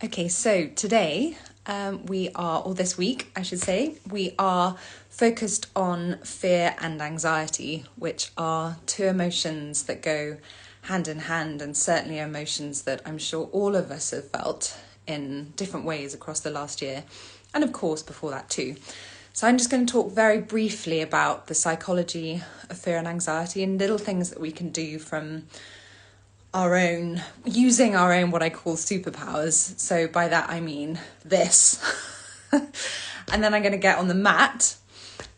Okay, so today or this week, I should say, we are focused on fear and anxiety, which are two emotions that go hand in hand, and certainly emotions that I'm sure all of us have felt in different ways across the last year, and of course before that too. So I'm just going to talk very briefly about the psychology of fear and anxiety and little things that we can do from using our own what I call superpowers. So by that I mean this. And then I'm going to get on the mat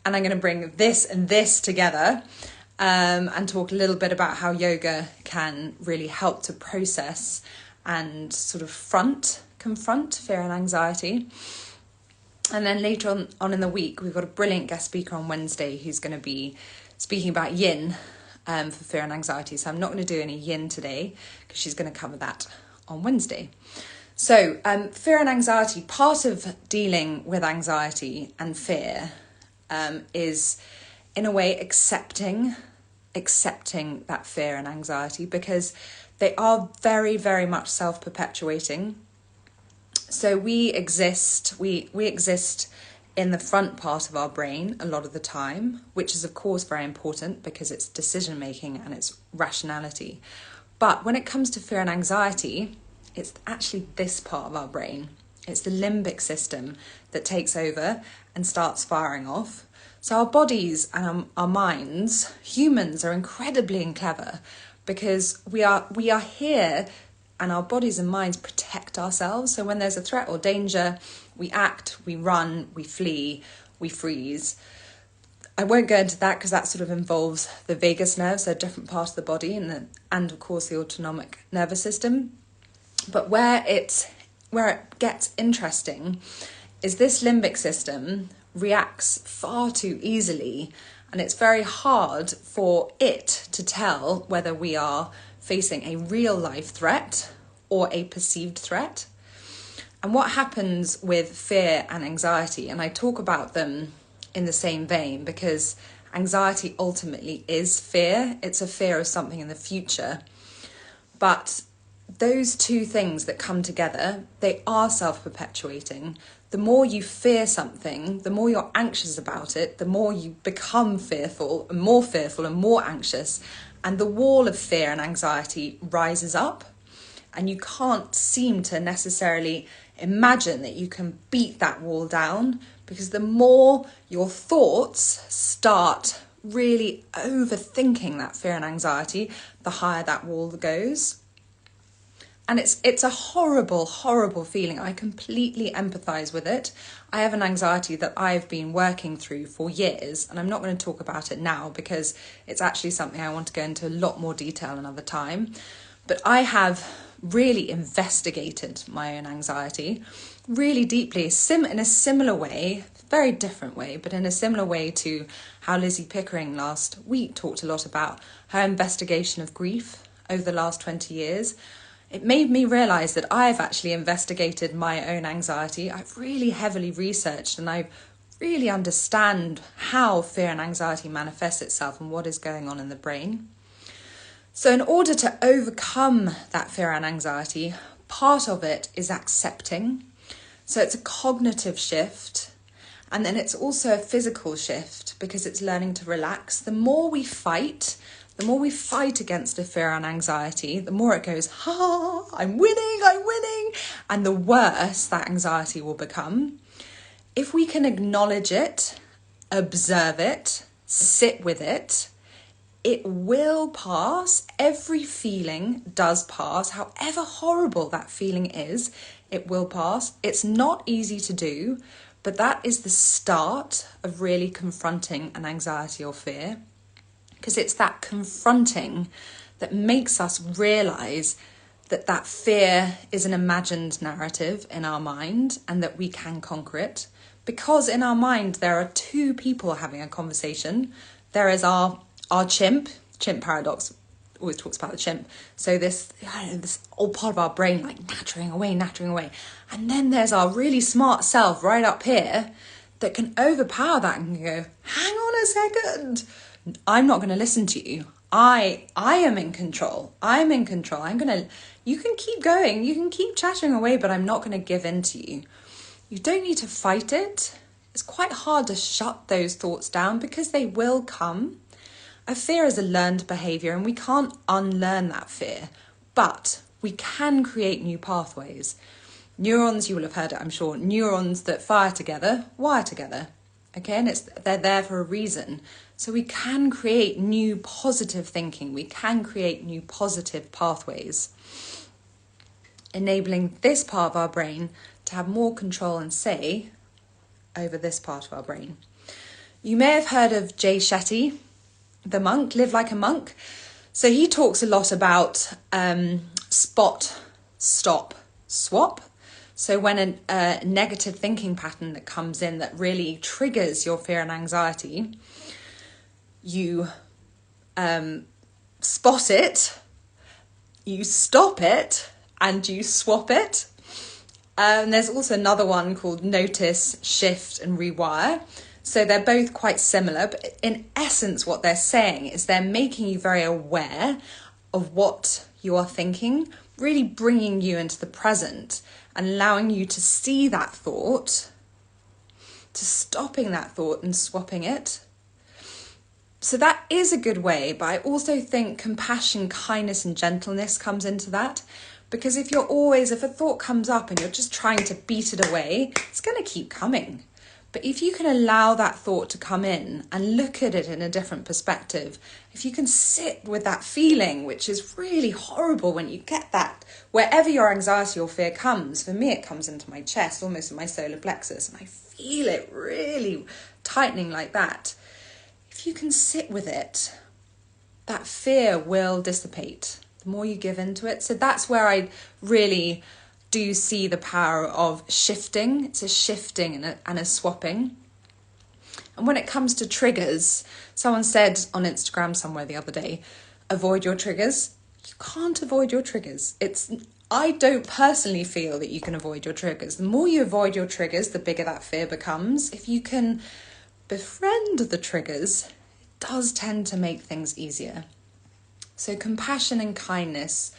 and I'm going to bring this and this together and talk a little bit about how yoga can really help to process and sort of confront fear and anxiety. And then later on in the week, we've got a brilliant guest speaker on Wednesday who's going to be speaking about yin for fear and anxiety. So I'm not going to do any yin today because she's going to cover that on Wednesday. So fear and anxiety, part of dealing with anxiety and fear is in a way accepting that fear and anxiety, because they are very, very much self-perpetuating. So we exist in the front part of our brain a lot of the time, which is of course very important because it's decision making and it's rationality. But when it comes to fear and anxiety, it's actually this part of our brain. It's the limbic system that takes over and starts firing off. So our bodies and our minds, humans, are incredibly clever because we are here, and our bodies and minds protect ourselves. So when there's a threat or danger, we act, we run, we flee, we freeze. I won't go into that because that sort of involves the vagus nerve, so a different part of the body, and of course the autonomic nervous system. But where it gets interesting is this limbic system reacts far too easily, and it's very hard for it to tell whether we are facing a real life threat or a perceived threat. And what happens with fear and anxiety, and I talk about them in the same vein because anxiety ultimately is fear. It's a fear of something in the future. But those two things that come together, they are self-perpetuating. The more you fear something, the more you're anxious about it, the more you become fearful and more anxious. And the wall of fear and anxiety rises up, and you can't seem to necessarily imagine that you can beat that wall down, because the more your thoughts start really overthinking that fear and anxiety, the higher that wall goes. And it's a horrible, horrible feeling. I completely empathise with it. I have an anxiety that I've been working through for years, and I'm not going to talk about it now because it's actually something I want to go into a lot more detail another time. But I have really investigated my own anxiety really deeply, in a similar way, very different way, but in a similar way to how Lizzie Pickering last week talked a lot about her investigation of grief over the last 20 years. It made me realise that I've actually investigated my own anxiety. I've really heavily researched and I really understand how fear and anxiety manifests itself and what is going on in the brain. So in order to overcome that fear and anxiety, part of it is accepting. So it's a cognitive shift, and then it's also a physical shift because it's learning to relax. The more we fight against a fear and anxiety, the more it goes, I'm winning, and the worse that anxiety will become. If we can acknowledge it, observe it, sit with it, it will pass. Every feeling does pass. However horrible that feeling is, it will pass. It's not easy to do, but that is the start of really confronting an anxiety or fear. Because it's that confronting that makes us realise that fear is an imagined narrative in our mind and that we can conquer it. Because in our mind there are two people having a conversation. There is our chimp paradox always talks about the chimp. So this old part of our brain like nattering away. And then there's our really smart self right up here that can overpower that and go, hang on a second. I'm not going to listen to you. I am in control. I'm in control. You can keep going. You can keep chattering away, but I'm not going to give in to you. You don't need to fight it. It's quite hard to shut those thoughts down because they will come. A fear is a learned behaviour and we can't unlearn that fear, but we can create new pathways. Neurons, you will have heard it, I'm sure, neurons that fire together, wire together. Okay, and they're there for a reason. So we can create new positive thinking. We can create new positive pathways, enabling this part of our brain to have more control and say over this part of our brain. You may have heard of Jay Shetty, the monk, Live Like a Monk. So he talks a lot about spot, stop, swap. So when a negative thinking pattern that comes in that really triggers your fear and anxiety, you spot it, you stop it, and you swap it. There's also another one called notice, shift, and rewire. So they're both quite similar, but in essence, what they're saying is they're making you very aware of what you are thinking, really bringing you into the present and allowing you to see that thought, to stopping that thought and swapping it. So that is a good way, but I also think compassion, kindness, and gentleness comes into that. Because if a thought comes up and you're just trying to beat it away, it's going to keep coming. But if you can allow that thought to come in and look at it in a different perspective, if you can sit with that feeling, which is really horrible when you get that, wherever your anxiety or fear comes, for me it comes into my chest, almost in my solar plexus, and I feel it really tightening like that. If you can sit with it, that fear will dissipate the more you give into it. So that's where I really do see the power of shifting. It's a shifting and a swapping. And when it comes to triggers, someone said on Instagram somewhere the other day, avoid your triggers. You can't avoid your triggers. I don't personally feel that you can avoid your triggers. The more you avoid your triggers, the bigger that fear becomes. If you can befriend the triggers, it does tend to make things easier. So compassion and kindness.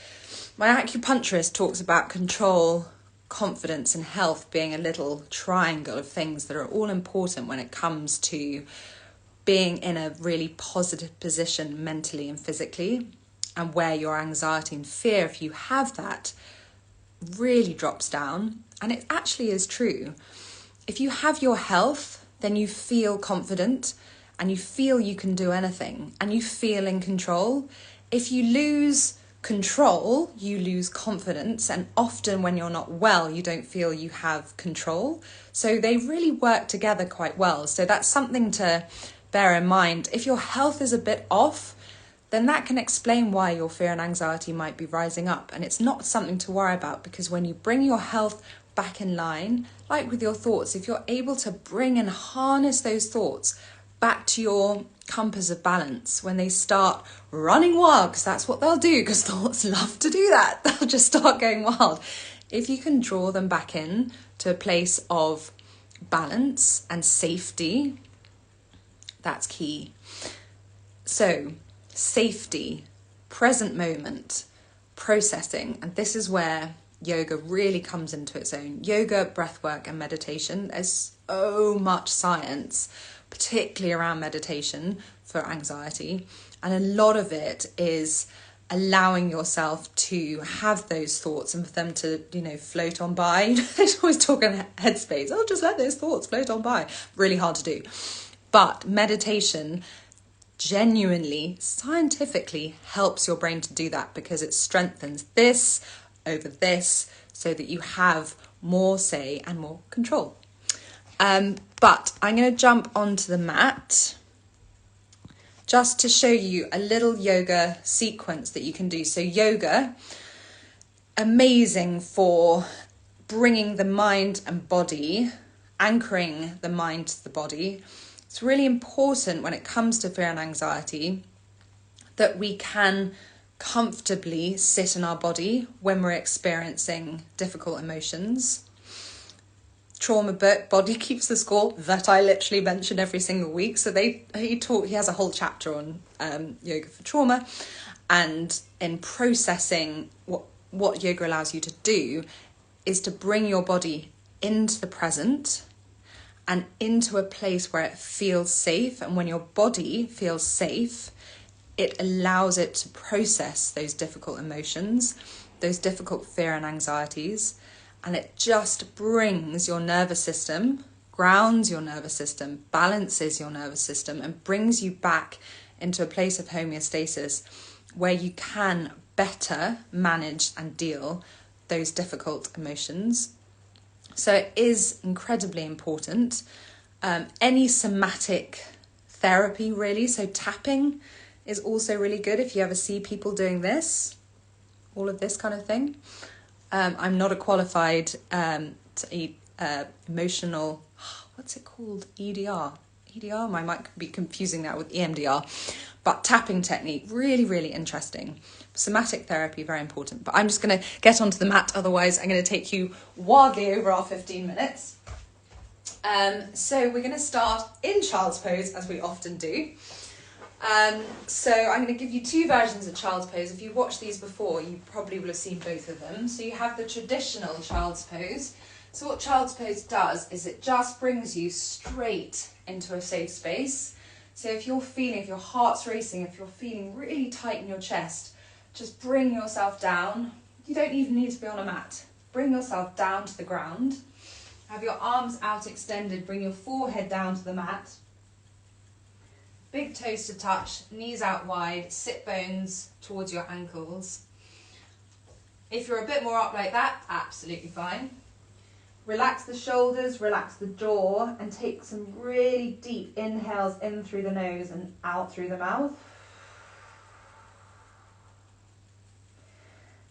My acupuncturist talks about control, confidence, and health being a little triangle of things that are all important when it comes to being in a really positive position mentally and physically, and where your anxiety and fear, if you have that, really drops down. And it actually is true. If you have your health, then you feel confident and you feel you can do anything and you feel in control. If you lose control, you lose confidence, and often when you're not well, you don't feel you have control. So they really work together quite well. So that's something to bear in mind. If your health is a bit off, then that can explain why your fear and anxiety might be rising up. And it's not something to worry about, because when you bring your health back in line, like with your thoughts, if you're able to bring and harness those thoughts back to your compass of balance, when they start running wild, because that's what they'll do, because thoughts love to do that, they'll just start going wild. If you can draw them back in to a place of balance and safety, that's key. So safety, present moment, processing, and this is where yoga really comes into its own. Yoga, breathwork, and meditation. There's so much science, particularly around meditation for anxiety. And a lot of it is allowing yourself to have those thoughts and for them to, float on by. They always talk in headspace. Oh, just let those thoughts float on by. Really hard to do. But meditation genuinely, scientifically helps your brain to do that, because it strengthens this over this so that you have more say and more control. But I'm going to jump onto the mat just to show you a little yoga sequence that you can do. So yoga, amazing for bringing the mind and body, anchoring the mind to the body. It's really important when it comes to fear and anxiety that we can comfortably sit in our body when we're experiencing difficult emotions. trauma book, Body Keeps the Score, that I literally mention every single week. So he has a whole chapter on yoga for trauma, and in processing, what yoga allows you to do is to bring your body into the present and into a place where it feels safe. And when your body feels safe, it allows it to process those difficult emotions, those difficult fear and anxieties, and it just brings your nervous system, grounds your nervous system, balances your nervous system, and brings you back into a place of homeostasis where you can better manage and deal those difficult emotions. So it is incredibly important. Any somatic therapy, really, so tapping is also really good if you ever see people doing this, all of this kind of thing. I'm not a qualified emotional, what's it called? EDR. I might be confusing that with EMDR. But tapping technique, really, really interesting. Somatic therapy, very important. But I'm just going to get onto the mat, otherwise I'm going to take you wildly over our 15 minutes. So we're going to start in child's pose, as we often do. So I'm going to give you two versions of child's pose. If you watched these before, you probably will have seen both of them. So you have the traditional child's pose. So what child's pose does is it just brings you straight into a safe space. So if your heart's racing, if you're feeling really tight in your chest, just bring yourself down. You don't even need to be on a mat. Bring yourself down to the ground. Have your arms out extended. Bring your forehead down to the mat. Big toes to touch, knees out wide, sit bones towards your ankles. If you're a bit more up like that, absolutely fine. Relax the shoulders, relax the jaw, and take some really deep inhales in through the nose and out through the mouth.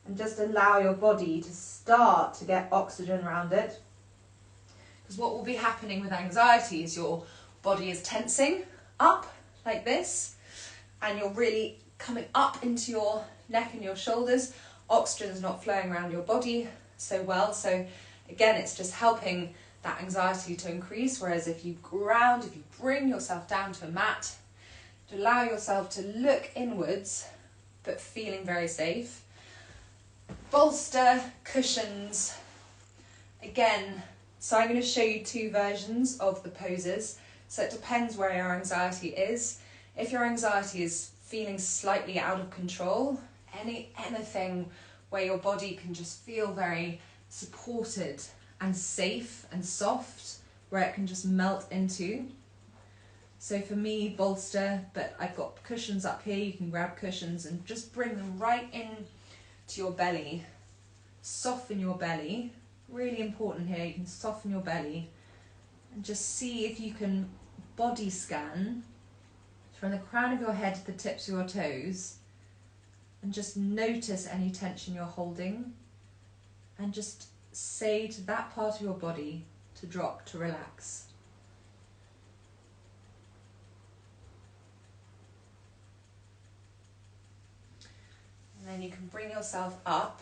And just allow your body to start to get oxygen around it. Because what will be happening with anxiety is your body is tensing up like this, and you're really coming up into your neck and your shoulders. Oxygen is not flowing around your body so well. So again, it's just helping that anxiety to increase. Whereas if you ground, if you bring yourself down to a mat, to allow yourself to look inwards, but feeling very safe. Bolster, cushions. Again, so I'm going to show you two versions of the poses. So it depends where your anxiety is. If your anxiety is feeling slightly out of control, anything where your body can just feel very supported and safe and soft, where it can just melt into. So for me, bolster, but I've got cushions up here. You can grab cushions and just bring them right in to your belly. Soften your belly. Really important here, you can soften your belly and just see if you can body scan from the crown of your head to the tips of your toes, and just notice any tension you're holding, and just say to that part of your body to drop, to relax. And then you can bring yourself up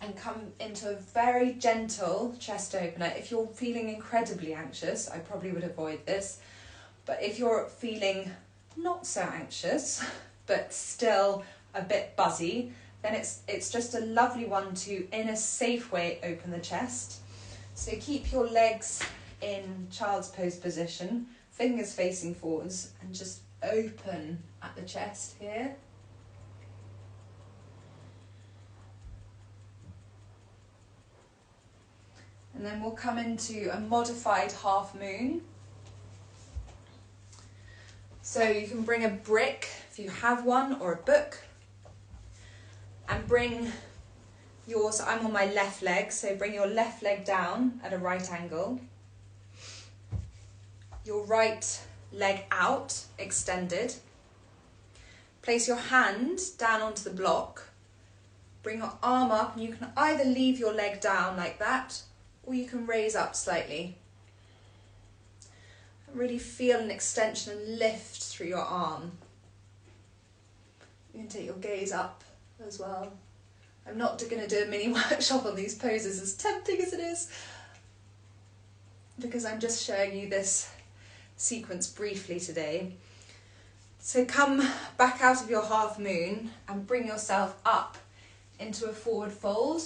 and come into a very gentle chest opener. If you're feeling incredibly anxious, I probably would avoid this. But if you're feeling not so anxious, but still a bit buzzy, then it's just a lovely one to, in a safe way, open the chest. So keep your legs in child's pose position, fingers facing forwards, and just open at the chest here. And then we'll come into a modified half moon. So you can bring a brick, if you have one, or a book, and bring yours, I'm on my left leg, so bring your left leg down at a right angle. Your right leg out, extended. Place your hand down onto the block. Bring your arm up, and you can either leave your leg down like that, or you can raise up slightly. Really feel an extension and lift through your arm. You can take your gaze up as well. I'm not going to do a mini workshop on these poses, as tempting as it is, because I'm just showing you this sequence briefly today. So come back out of your half moon and bring yourself up into a forward fold.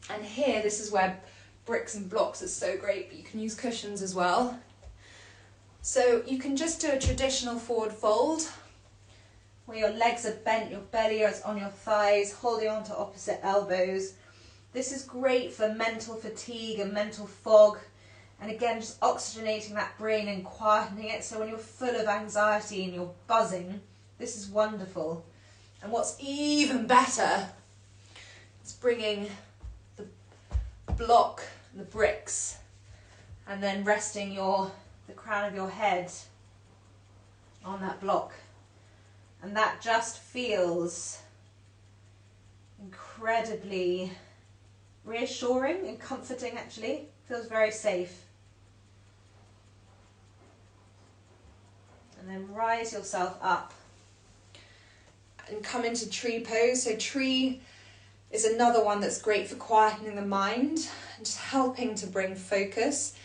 And here, this is where bricks and blocks is so great, but you can use cushions as well. So you can just do a traditional forward fold, where your legs are bent, your belly is on your thighs, holding on to opposite elbows. This is great for mental fatigue and mental fog. And again, just oxygenating that brain and quietening it. So when you're full of anxiety and you're buzzing, this is wonderful. And what's even better is bringing the block, the bricks, and then resting the crown of your head on that block. And that just feels incredibly reassuring and comforting, actually. Feels very safe. And then rise yourself up and come into tree pose. So tree is another one that's great for quietening the mind and just helping to bring focus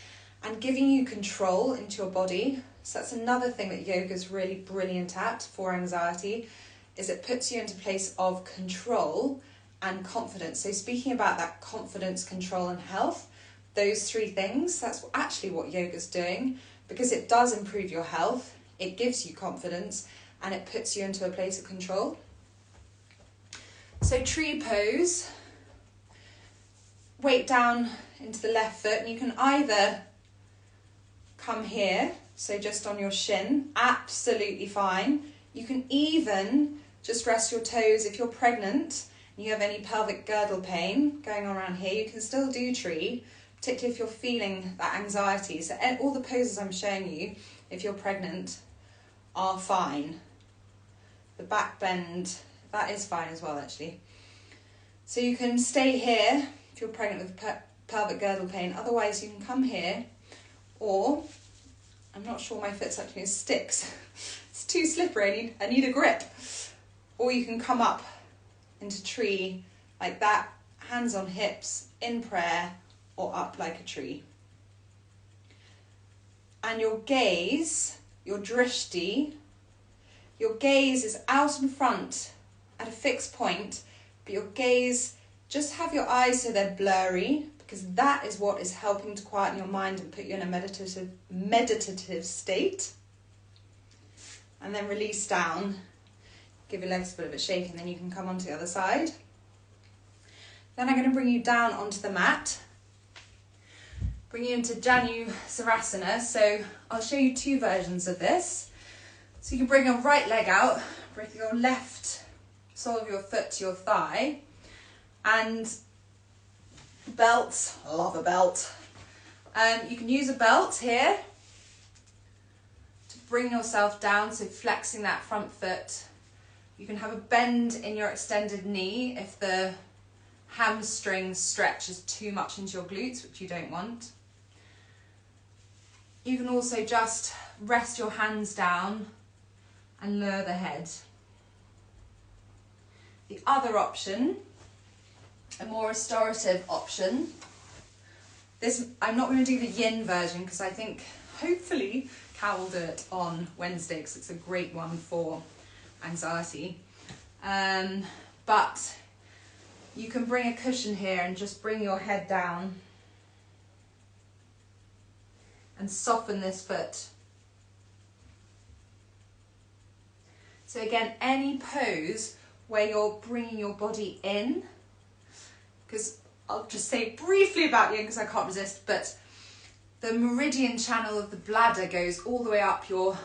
and giving you control into your body. So that's another thing that yoga is really brilliant at for anxiety, is it puts you into a place of control and confidence. So speaking about that confidence, control and health, those three things, that's actually what yoga's doing, because it does improve your health, it gives you confidence, and it puts you into a place of control. So tree pose, weight down into the left foot, and you can either come here, so just on your shin, absolutely fine. You can even just rest your toes. If you're pregnant and you have any pelvic girdle pain going on around here, you can still do tree, particularly if you're feeling that anxiety. So all the poses I'm showing you, if you're pregnant, are fine. The back bend, that is fine as well, actually. So you can stay here if you're pregnant with pelvic girdle pain. Otherwise, you can come here, or I'm not sure my foot's actually in sticks. It's too slippery, I need a grip. Or you can come up into tree like that, hands on hips, in prayer, or up like a tree. And your gaze, your drishti, your gaze is out in front at a fixed point, but your gaze, just have your eyes so they're blurry, because that is what is helping to quieten your mind and put you in a meditative state. And then release down, give your legs a bit of a shake, and then you can come onto the other side. Then I'm going to bring you down onto the mat, bring you into Janu Sarasana. So I'll show you two versions of this. So you can bring your right leg out, bring your left sole of your foot to your thigh, and belts, I love a belt. You can use a belt here to bring yourself down, so flexing that front foot. You can have a bend in your extended knee if the hamstring stretches too much into your glutes, which you don't want. You can also just rest your hands down and lower the head. The other option, a more restorative option. This, I'm not going to do the yin version because I think hopefully Cal will do it on Wednesday because it's a great one for anxiety. But you can bring a cushion here and just bring your head down and soften this foot. So again, any pose where you're bringing your body in, because I'll just say briefly about yin because I can't resist, but the meridian channel of the bladder goes all the way up your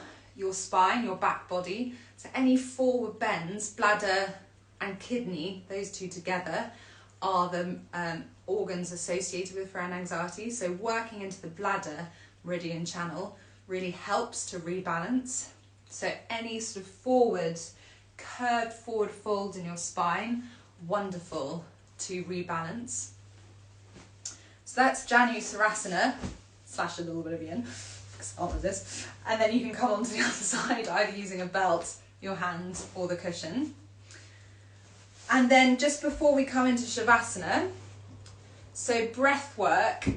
spine, your back body. So any forward bends, bladder and kidney, those two together, are the organs associated with for anxiety. So working into the bladder meridian channel really helps to rebalance. So any sort of curved forward fold in your spine, wonderful to rebalance. So that's Janu Sarasana, / a little bit of yin, because I can't resist. And then you can come onto the other side, either using a belt, your hand, or the cushion. And then just before we come into Shavasana, so breath work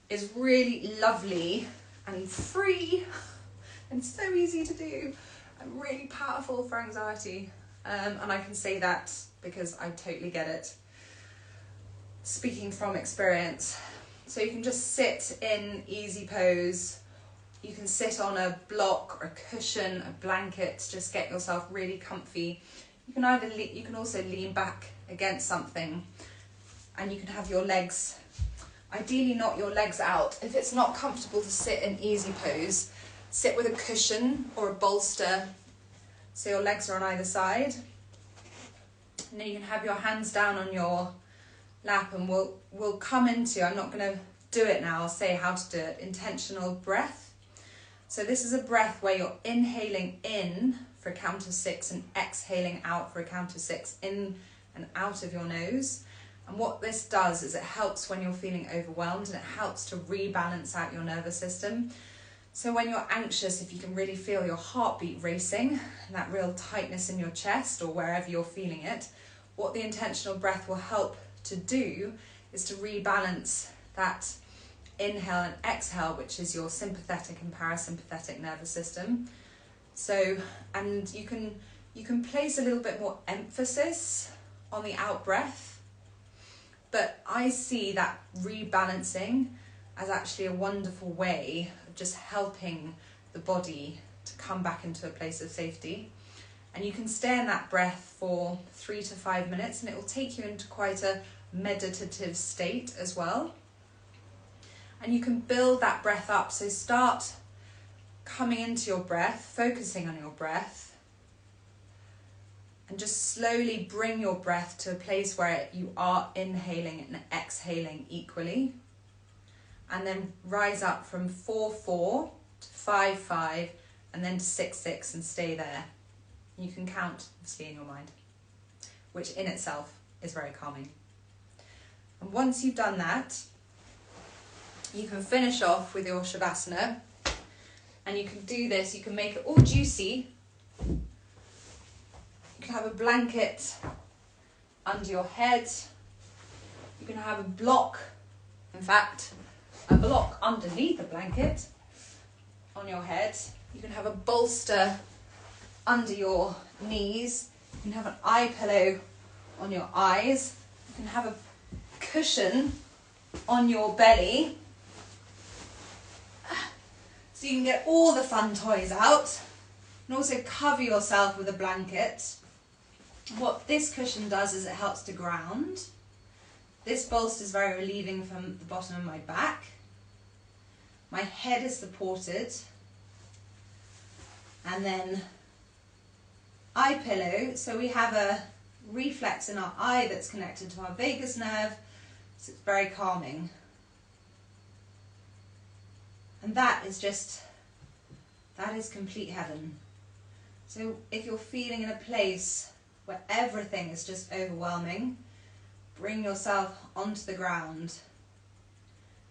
is really lovely and free and so easy to do and really powerful for anxiety. And I can say that because I totally get it, speaking from experience. So you can just sit in easy pose. You can sit on a block or a cushion, a blanket, just get yourself really comfy. You can also lean back against something, and you can have your legs, ideally not your legs out. If it's not comfortable to sit in easy pose, sit with a cushion or a bolster so your legs are on either side. And then you can have your hands down on your lap, and we'll come into, I'm not going to do it now, I'll say how to do it, intentional breath. So this is a breath where you're inhaling in for a count of 6 and exhaling out for a count of 6, in and out of your nose. And what this does is it helps when you're feeling overwhelmed, and it helps to rebalance out your nervous system. So when you're anxious, if you can really feel your heartbeat racing and that real tightness in your chest or wherever you're feeling it, what the intentional breath will help to do is to rebalance that inhale and exhale, which is your sympathetic and parasympathetic nervous system. So, and you can place a little bit more emphasis on the out breath, but I see that rebalancing as actually a wonderful way of just helping the body to come back into a place of safety. And you can stay in that breath for 3 to 5 minutes, and it will take you into quite a meditative state as well. And you can build that breath up. So start coming into your breath, focusing on your breath, and just slowly bring your breath to a place where you are inhaling and exhaling equally. And then rise up from 4-4 to 5-5 and then to 6-6 and stay there. You can count, obviously, in your mind, which in itself is very calming. And once you've done that, you can finish off with your Shavasana, and you can do this, you can make it all juicy. You can have a blanket under your head. You can have a block, in fact, a block underneath the blanket on your head. You can have a bolster under your knees. You can have an eye pillow on your eyes. You can have a cushion on your belly. So you can get all the fun toys out, and also cover yourself with a blanket. What this cushion does is it helps to ground. This bolster is very relieving from the bottom of my back. My head is supported. And then eye pillow, so we have a reflex in our eye that's connected to our vagus nerve, so it's very calming. And that is complete heaven. So if you're feeling in a place where everything is just overwhelming, bring yourself onto the ground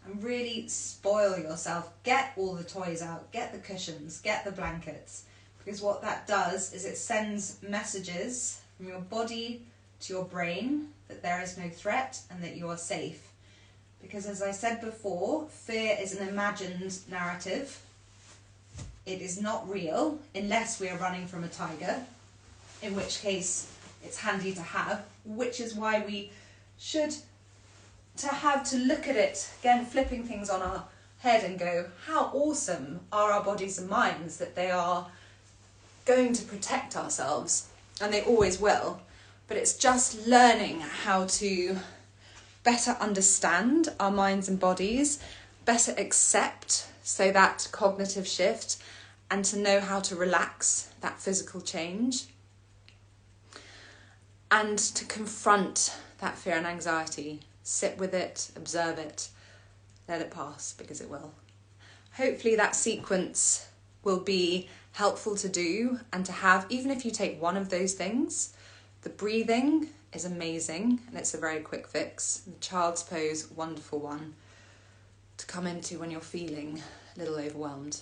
and really spoil yourself. Get all the toys out, get the cushions, get the blankets, because what that does is it sends messages from your body to your brain that there is no threat and that you are safe. Because as I said before, fear is an imagined narrative. It is not real unless we are running from a tiger, in which case it's handy to have, which is why we should to look at it, again flipping things on our head and go, how awesome are our bodies and minds that they are going to protect ourselves, and they always will. But it's just learning how to better understand our minds and bodies, better accept, so that cognitive shift, and to know how to relax that physical change, and to confront that fear and anxiety. Sit with it, observe it, let it pass, because it will. Hopefully that sequence will be helpful to do and to have, even if you take one of those things. The breathing is amazing, and it's a very quick fix. The child's pose, wonderful one to come into when you're feeling a little overwhelmed.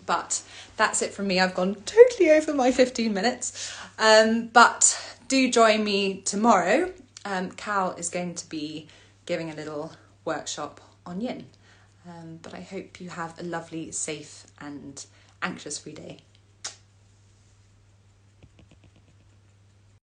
But that's it from me. I've gone totally over my 15 minutes. But do join me tomorrow. Cal is going to be giving a little workshop on yin. But I hope you have a lovely, safe and anxious-free day.